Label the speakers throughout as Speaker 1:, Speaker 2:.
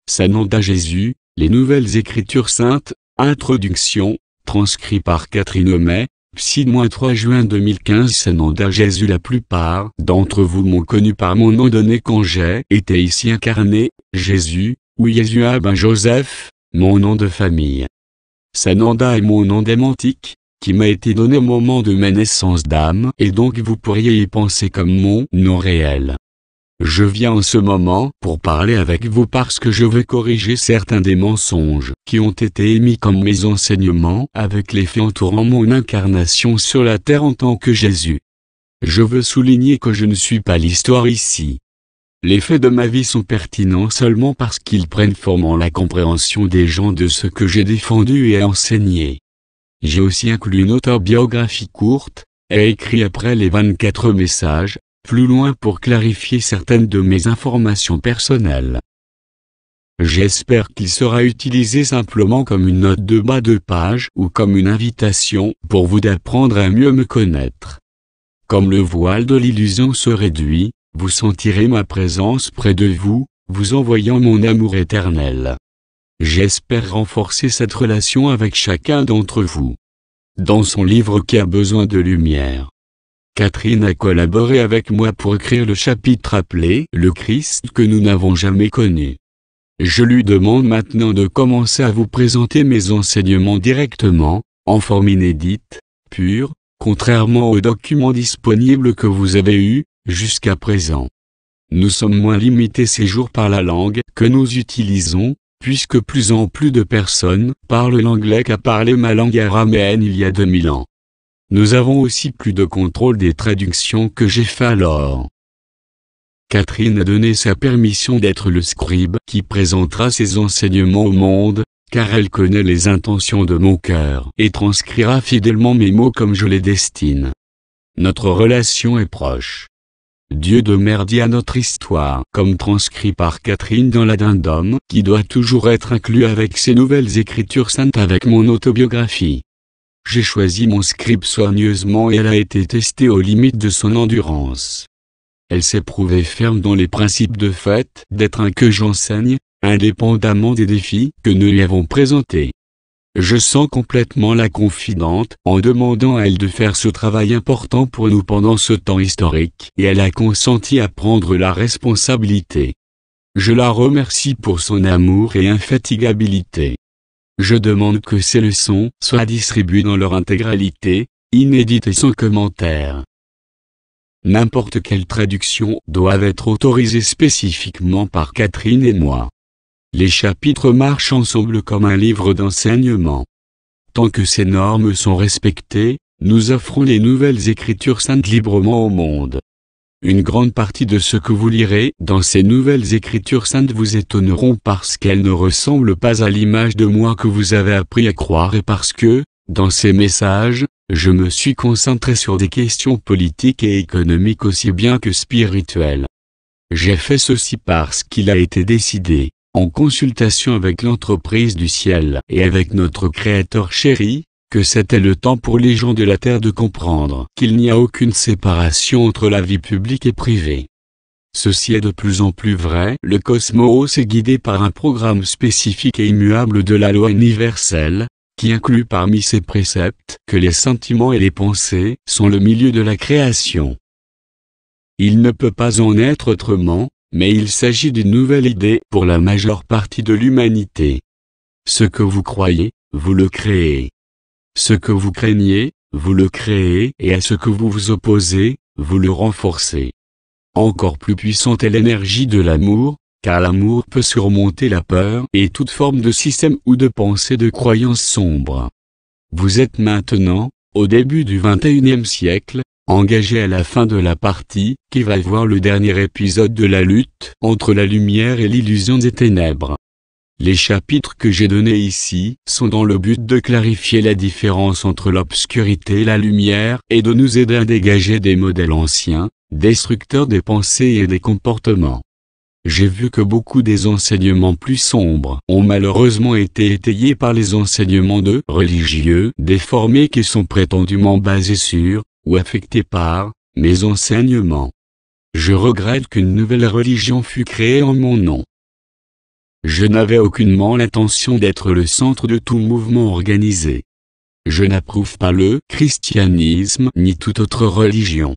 Speaker 1: Sananda Jésus, les Nouvelles Écritures Saintes, Introduction, transcrit par Catherine Homais, Psy-3 juin 2015. Sananda Jésus. La plupart d'entre vous m'ont connu par mon nom donné quand j'ai été ici incarné, Jésus, ou Yeshua ben Joseph, mon nom de famille. Sananda est mon nom démentique, qui m'a été donné au moment de ma naissance d'âme, et donc vous pourriez y penser comme mon nom réel. Je viens en ce moment pour parler avec vous parce que je veux corriger certains des mensonges qui ont été émis comme mes enseignements avec les faits entourant mon incarnation sur la terre en tant que Jésus. Je veux souligner que je ne suis pas l'histoire ici. Les faits de ma vie sont pertinents seulement parce qu'ils prennent forme en la compréhension des gens de ce que j'ai défendu et enseigné. J'ai aussi inclus une autobiographie courte, et écrit après les 24 messages, plus loin pour clarifier certaines de mes informations personnelles. J'espère qu'il sera utilisé simplement comme une note de bas de page ou comme une invitation pour vous d'apprendre à mieux me connaître. Comme le voile de l'illusion se réduit, vous sentirez ma présence près de vous, vous envoyant mon amour éternel. J'espère renforcer cette relation avec chacun d'entre vous. Dans son livre Qui a besoin de lumière, Catherine a collaboré avec moi pour écrire le chapitre appelé « Le Christ que nous n'avons jamais connu ». Je lui demande maintenant de commencer à vous présenter mes enseignements directement, en forme inédite, pure, contrairement aux documents disponibles que vous avez eus, jusqu'à présent. Nous sommes moins limités ces jours par la langue que nous utilisons, puisque plus en plus de personnes parlent l'anglais qu'à parler ma langue araméenne il y a 2000 ans. Nous avons aussi plus de contrôle des traductions que j'ai fait alors. Catherine a donné sa permission d'être le scribe qui présentera ses enseignements au monde, car elle connaît les intentions de mon cœur et transcrira fidèlement mes mots comme je les destine. Notre relation est proche. Dieu de mer dit à notre histoire, comme transcrit par Catherine dans l'addendum, qui doit toujours être inclus avec ses Nouvelles Écritures Saintes avec mon autobiographie. J'ai choisi mon scribe soigneusement et elle a été testée aux limites de son endurance. Elle s'est prouvée ferme dans les principes de fait d'être un que j'enseigne, indépendamment des défis que nous lui avons présentés. Je sens complètement la confidente en demandant à elle de faire ce travail important pour nous pendant ce temps historique et elle a consenti à prendre la responsabilité. Je la remercie pour son amour et infatigabilité. Je demande que ces leçons soient distribuées dans leur intégralité, inédites et sans commentaire. N'importe quelle traduction doit être autorisée spécifiquement par Catherine et moi. Les chapitres marchent ensemble comme un livre d'enseignement. Tant que ces normes sont respectées, nous offrons les Nouvelles Écritures Saintes librement au monde. Une grande partie de ce que vous lirez dans ces Nouvelles Écritures Saintes vous étonneront parce qu'elles ne ressemblent pas à l'image de moi que vous avez appris à croire et parce que, dans ces messages, je me suis concentré sur des questions politiques et économiques aussi bien que spirituelles. J'ai fait ceci parce qu'il a été décidé, en consultation avec l'entreprise du ciel et avec notre Créateur chéri, que c'était le temps pour les gens de la terre de comprendre qu'il n'y a aucune séparation entre la vie publique et privée. Ceci est de plus en plus vrai. Le cosmos est guidé par un programme spécifique et immuable de la loi universelle, qui inclut parmi ses préceptes que les sentiments et les pensées sont le milieu de la création. Il ne peut pas en être autrement, mais il s'agit d'une nouvelle idée pour la majeure partie de l'humanité. Ce que vous croyez, vous le créez. Ce que vous craignez, vous le créez et à ce que vous vous opposez, vous le renforcez. Encore plus puissante est l'énergie de l'amour, car l'amour peut surmonter la peur et toute forme de système ou de pensée de croyance sombre. Vous êtes maintenant, au début du XXIe siècle, engagé à la fin de la partie qui va voir le dernier épisode de la lutte entre la lumière et l'illusion des ténèbres. Les chapitres que j'ai donnés ici sont dans le but de clarifier la différence entre l'obscurité et la lumière et de nous aider à dégager des modèles anciens, destructeurs des pensées et des comportements. J'ai vu que beaucoup des enseignements plus sombres ont malheureusement été étayés par les enseignements de religieux déformés qui sont prétendument basés sur, ou affectés par, mes enseignements. Je regrette qu'une nouvelle religion fût créée en mon nom. Je n'avais aucunement l'intention d'être le centre de tout mouvement organisé. Je n'approuve pas le christianisme ni toute autre religion.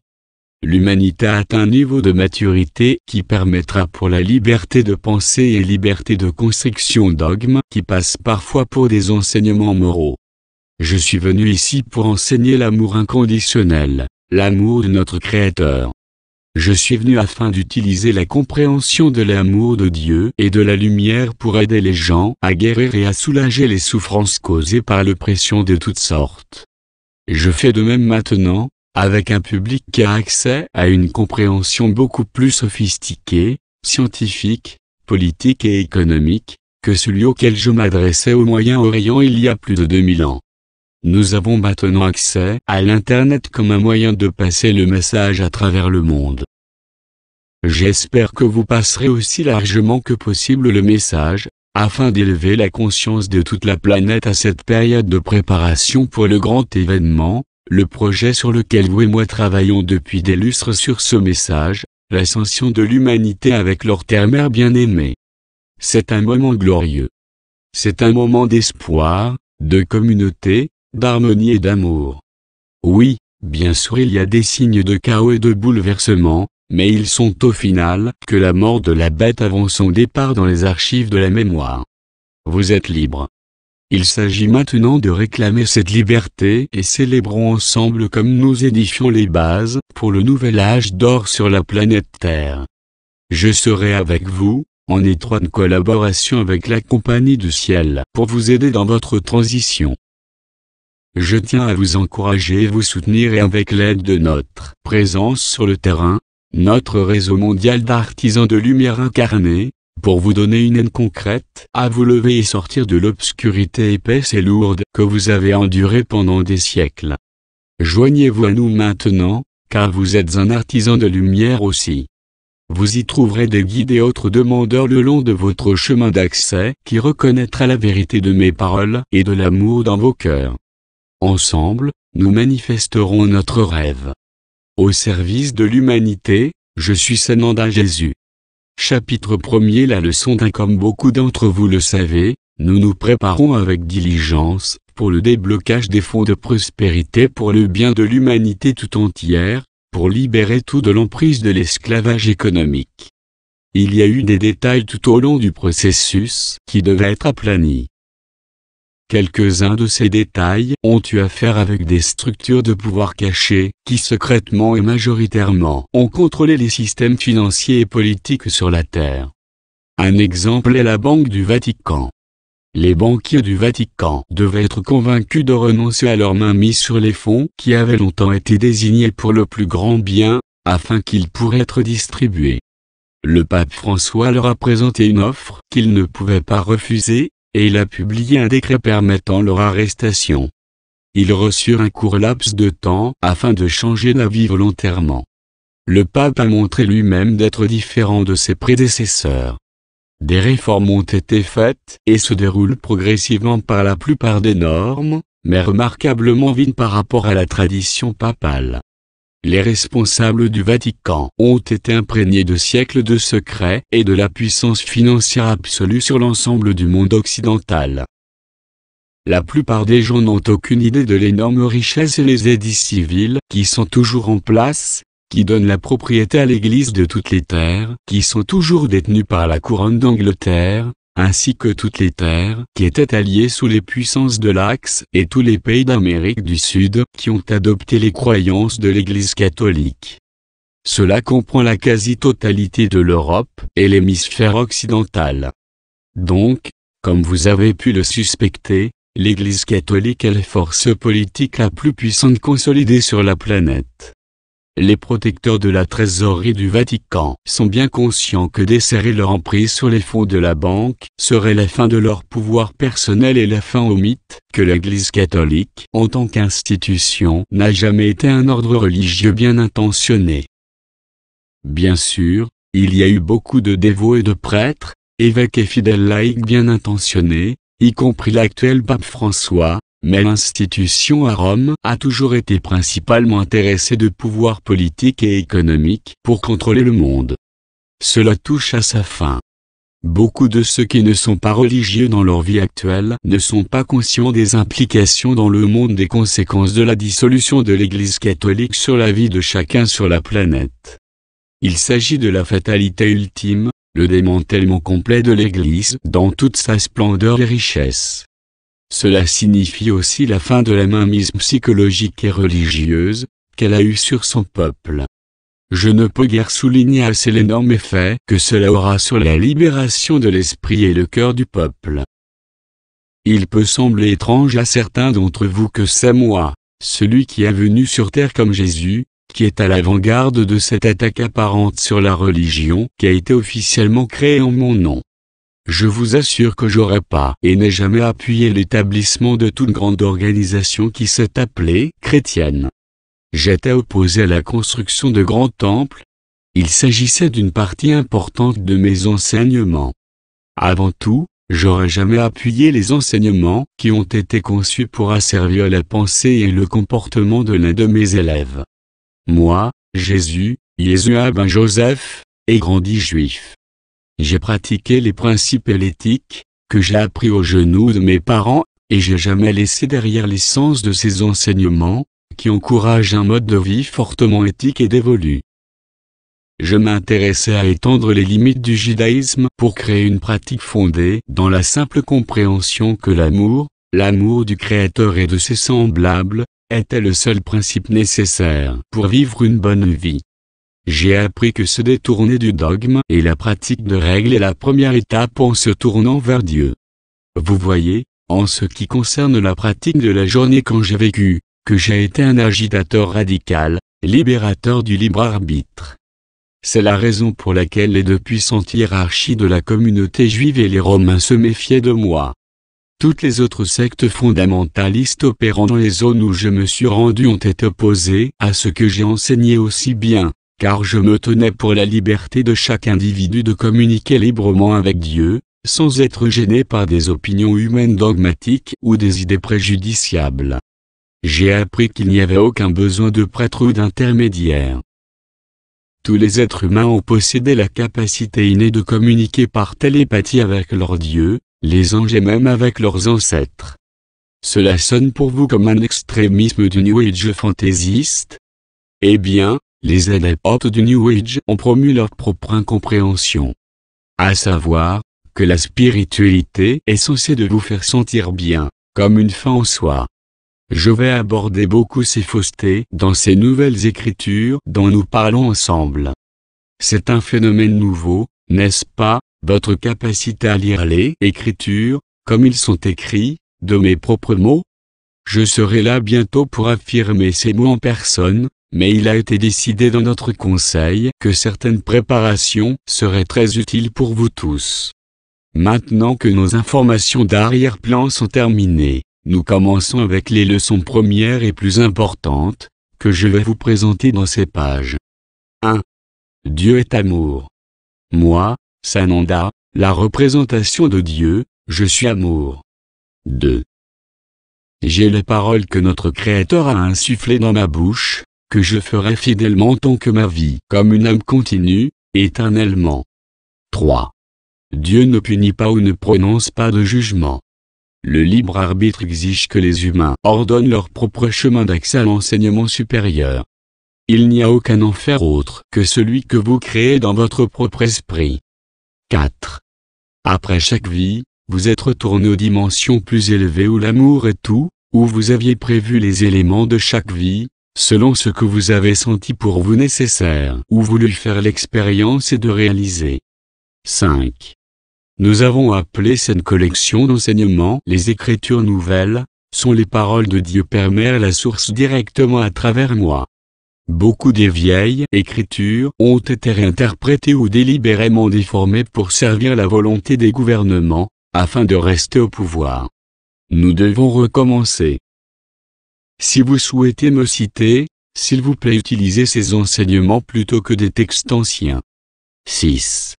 Speaker 1: L'humanité a atteint un niveau de maturité qui permettra pour la liberté de pensée et liberté de construction dogmes qui passent parfois pour des enseignements moraux. Je suis venu ici pour enseigner l'amour inconditionnel, l'amour de notre Créateur. Je suis venu afin d'utiliser la compréhension de l'amour de Dieu et de la lumière pour aider les gens à guérir et à soulager les souffrances causées par l'oppression de toutes sortes. Je fais de même maintenant, avec un public qui a accès à une compréhension beaucoup plus sophistiquée, scientifique, politique et économique, que celui auquel je m'adressais au Moyen-Orient il y a plus de 2000 ans. Nous avons maintenant accès à l'Internet comme un moyen de passer le message à travers le monde. J'espère que vous passerez aussi largement que possible le message, afin d'élever la conscience de toute la planète à cette période de préparation pour le grand événement, le projet sur lequel vous et moi travaillons depuis des lustres sur ce message, l'ascension de l'humanité avec leur terre-mère bien-aimée. C'est un moment glorieux. C'est un moment d'espoir, de communauté, d'harmonie et d'amour. Oui, bien sûr il y a des signes de chaos et de bouleversement, mais ils sont au final que la mort de la bête avant son départ dans les archives de la mémoire. Vous êtes libre. Il s'agit maintenant de réclamer cette liberté et célébrons ensemble comme nous édifions les bases pour le nouvel âge d'or sur la planète Terre. Je serai avec vous, en étroite collaboration avec la Compagnie du Ciel pour vous aider dans votre transition. Je tiens à vous encourager et vous soutenir et avec l'aide de notre présence sur le terrain, notre réseau mondial d'artisans de lumière incarnée, pour vous donner une aide concrète à vous lever et sortir de l'obscurité épaisse et lourde que vous avez endurée pendant des siècles. Joignez-vous à nous maintenant, car vous êtes un artisan de lumière aussi. Vous y trouverez des guides et autres demandeurs le long de votre chemin d'accès qui reconnaîtra la vérité de mes paroles et de l'amour dans vos cœurs. Ensemble, nous manifesterons notre rêve. Au service de l'humanité, je suis Sananda Jésus. Chapitre 1er. La leçon d'1. Comme beaucoup d'entre vous le savez, nous nous préparons avec diligence pour le déblocage des fonds de prospérité pour le bien de l'humanité tout entière, pour libérer tout de l'emprise de l'esclavage économique. Il y a eu des détails tout au long du processus qui devaient être aplanis. Quelques-uns de ces détails ont eu affaire avec des structures de pouvoir cachées, qui secrètement et majoritairement ont contrôlé les systèmes financiers et politiques sur la Terre. Un exemple est la Banque du Vatican. Les banquiers du Vatican devaient être convaincus de renoncer à leur mainmise sur les fonds qui avaient longtemps été désignés pour le plus grand bien, afin qu'ils pourraient être distribués. Le pape François leur a présenté une offre qu'ils ne pouvaient pas refuser, et il a publié un décret permettant leur arrestation. Ils reçurent un court laps de temps afin de changer d'avis volontairement. Le pape a montré lui-même d'être différent de ses prédécesseurs. Des réformes ont été faites et se déroulent progressivement par la plupart des normes, mais remarquablement vides par rapport à la tradition papale. Les responsables du Vatican ont été imprégnés de siècles de secrets et de la puissance financière absolue sur l'ensemble du monde occidental. La plupart des gens n'ont aucune idée de l'énorme richesse et les édits civils qui sont toujours en place, qui donnent la propriété à l'Église de toutes les terres qui sont toujours détenues par la couronne d'Angleterre, ainsi que toutes les terres qui étaient alliées sous les puissances de l'Axe et tous les pays d'Amérique du Sud qui ont adopté les croyances de l'Église catholique. Cela comprend la quasi-totalité de l'Europe et l'hémisphère occidental. Donc, comme vous avez pu le suspecter, l'Église catholique est la force politique la plus puissante consolidée sur la planète. Les protecteurs de la trésorerie du Vatican sont bien conscients que desserrer leur emprise sur les fonds de la banque serait la fin de leur pouvoir personnel et la fin au mythe que l'Église catholique, en tant qu'institution, n'a jamais été un ordre religieux bien intentionné. Bien sûr, il y a eu beaucoup de dévots et de prêtres, évêques et fidèles laïcs bien intentionnés, y compris l'actuel pape François, mais l'institution à Rome a toujours été principalement intéressée de pouvoirs politiques et économiques pour contrôler le monde. Cela touche à sa fin. Beaucoup de ceux qui ne sont pas religieux dans leur vie actuelle ne sont pas conscients des implications dans le monde des conséquences de la dissolution de l'Église catholique sur la vie de chacun sur la planète. Il s'agit de la fatalité ultime, le démantèlement complet de l'Église dans toute sa splendeur et richesse. Cela signifie aussi la fin de la mainmise psychologique et religieuse qu'elle a eue sur son peuple. Je ne peux guère souligner assez l'énorme effet que cela aura sur la libération de l'esprit et le cœur du peuple. Il peut sembler étrange à certains d'entre vous que c'est moi, celui qui est venu sur terre comme Jésus, qui est à l'avant-garde de cette attaque apparente sur la religion qui a été officiellement créée en mon nom. Je vous assure que j'aurais pas et n'ai jamais appuyé l'établissement de toute grande organisation qui s'est appelée chrétienne. J'étais opposé à la construction de grands temples. Il s'agissait d'une partie importante de mes enseignements. Avant tout, j'aurais jamais appuyé les enseignements qui ont été conçus pour asservir la pensée et le comportement de l'un de mes élèves. Moi, Jésus, Yeshua ben Joseph, ai grandi juif. J'ai pratiqué les principes et l'éthique, que j'ai appris aux genoux de mes parents, et j'ai jamais laissé derrière l'essence de ces enseignements, qui encouragent un mode de vie fortement éthique et dévolu. Je m'intéressais à étendre les limites du judaïsme pour créer une pratique fondée dans la simple compréhension que l'amour du Créateur et de ses semblables, était le seul principe nécessaire pour vivre une bonne vie. J'ai appris que se détourner du dogme et la pratique de règles est la première étape en se tournant vers Dieu. Vous voyez, en ce qui concerne la pratique de la journée quand j'ai vécu, que j'ai été un agitateur radical, libérateur du libre arbitre. C'est la raison pour laquelle les deux puissantes hiérarchies de la communauté juive et les Romains se méfiaient de moi. Toutes les autres sectes fondamentalistes opérant dans les zones où je me suis rendu ont été opposées à ce que j'ai enseigné aussi bien, car je me tenais pour la liberté de chaque individu de communiquer librement avec Dieu, sans être gêné par des opinions humaines dogmatiques ou des idées préjudiciables. J'ai appris qu'il n'y avait aucun besoin de prêtre ou d'intermédiaire. Tous les êtres humains ont possédé la capacité innée de communiquer par télépathie avec leur Dieu, les anges et même avec leurs ancêtres. Cela sonne pour vous comme un extrémisme du New Age fantaisiste? Eh bien, les adeptes du New Age ont promu leur propre incompréhension. À savoir, que la spiritualité est censée de vous faire sentir bien, comme une fin en soi. Je vais aborder beaucoup ces faussetés dans ces nouvelles écritures dont nous parlons ensemble. C'est un phénomène nouveau, n'est-ce pas, votre capacité à lire les Écritures, comme ils sont écrits, de mes propres mots? Je serai là bientôt pour affirmer ces mots en personne, mais il a été décidé dans notre conseil que certaines préparations seraient très utiles pour vous tous. Maintenant que nos informations d'arrière-plan sont terminées, nous commençons avec les leçons premières et plus importantes, que je vais vous présenter dans ces pages. 1. Dieu est amour. Moi, Sananda, la représentation de Dieu, je suis amour. 2. J'ai les paroles que notre Créateur a insufflées dans ma bouche, que je ferai fidèlement tant que ma vie, comme une âme continue, éternellement. 3. Dieu ne punit pas ou ne prononce pas de jugement. Le libre arbitre exige que les humains ordonnent leur propre chemin d'accès à l'enseignement supérieur. Il n'y a aucun enfer autre que celui que vous créez dans votre propre esprit. 4. Après chaque vie, vous êtes retourné aux dimensions plus élevées où l'amour est tout, où vous aviez prévu les éléments de chaque vie, selon ce que vous avez senti pour vous nécessaire ou voulu faire l'expérience et de réaliser. 5. Nous avons appelé cette collection d'enseignements les Écritures nouvelles, sont les paroles de Dieu Père Mère la source directement à travers moi. Beaucoup des vieilles Écritures ont été réinterprétées ou délibérément déformées pour servir la volonté des gouvernements, afin de rester au pouvoir. Nous devons recommencer. Si vous souhaitez me citer, s'il vous plaît utilisez ces enseignements plutôt que des textes anciens. 6.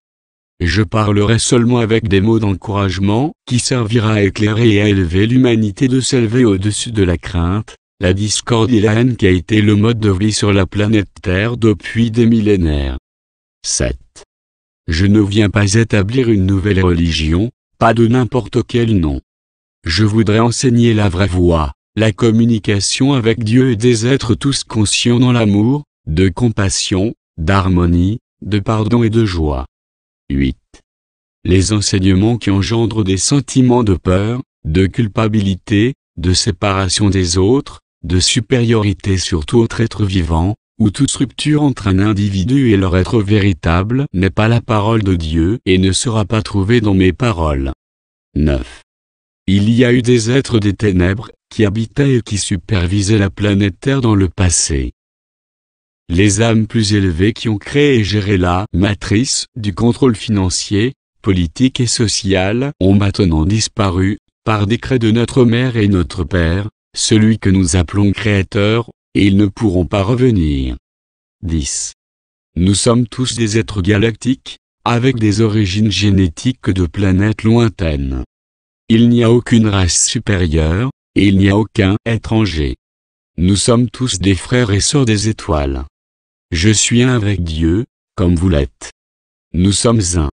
Speaker 1: Je parlerai seulement avec des mots d'encouragement, qui servira à éclairer et à élever l'humanité de s'élever au-dessus de la crainte, la discorde et la haine qui a été le mode de vie sur la planète Terre depuis des millénaires. 7. Je ne viens pas établir une nouvelle religion, pas de n'importe quel nom. Je voudrais enseigner la vraie voie, la communication avec Dieu et des êtres tous conscients dans l'amour, de compassion, d'harmonie, de pardon et de joie. 8. Les enseignements qui engendrent des sentiments de peur, de culpabilité, de séparation des autres, de supériorité sur tout autre être vivant, ou toute rupture entre un individu et leur être véritable n'est pas la parole de Dieu et ne sera pas trouvée dans mes paroles. 9. Il y a eu des êtres des ténèbres qui habitaient et qui supervisaient la planète Terre dans le passé. Les âmes plus élevées qui ont créé et géré la matrice du contrôle financier, politique et social ont maintenant disparu, par décret de notre Mère et notre Père, celui que nous appelons Créateur, et ils ne pourront pas revenir. 10. Nous sommes tous des êtres galactiques, avec des origines génétiques de planètes lointaines. Il n'y a aucune race supérieure, et il n'y a aucun étranger. Nous sommes tous des frères et sœurs des étoiles. Je suis un avec Dieu, comme vous l'êtes. Nous sommes un.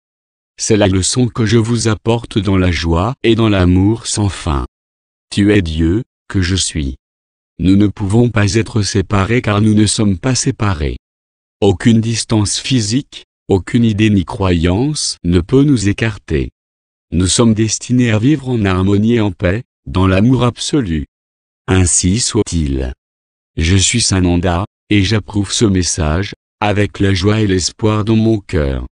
Speaker 1: C'est la leçon que je vous apporte dans la joie et dans l'amour sans fin. Tu es Dieu, que je suis. Nous ne pouvons pas être séparés car nous ne sommes pas séparés. Aucune distance physique, aucune idée ni croyance ne peut nous écarter. Nous sommes destinés à vivre en harmonie et en paix, dans l'amour absolu. Ainsi soit-il. Je suis Sananda, et j'approuve ce message, avec la joie et l'espoir dans mon cœur.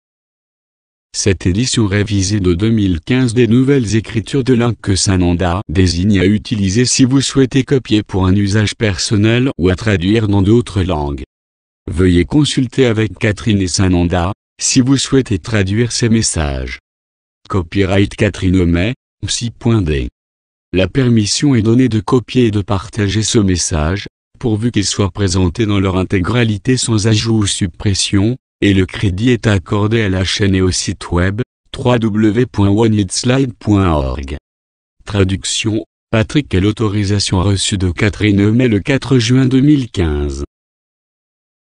Speaker 1: Cette édition révisée de 2015 des Nouvelles Écritures de l'Inde que Sananda désigne à utiliser si vous souhaitez copier pour un usage personnel ou à traduire dans d'autres langues. Veuillez consulter avec Catherine et Sananda, si vous souhaitez traduire ces messages. Copyright Catherine Homais, psy.d. La permission est donnée de copier et de partager ce message, pourvu qu'il soit présenté dans leur intégralité sans ajout ou suppression, et le crédit est accordé à la chaîne et au site web, www.oneitslide.org. Traduction, Patrick et l'autorisation reçue de Catherine Homais le 4 juin 2015.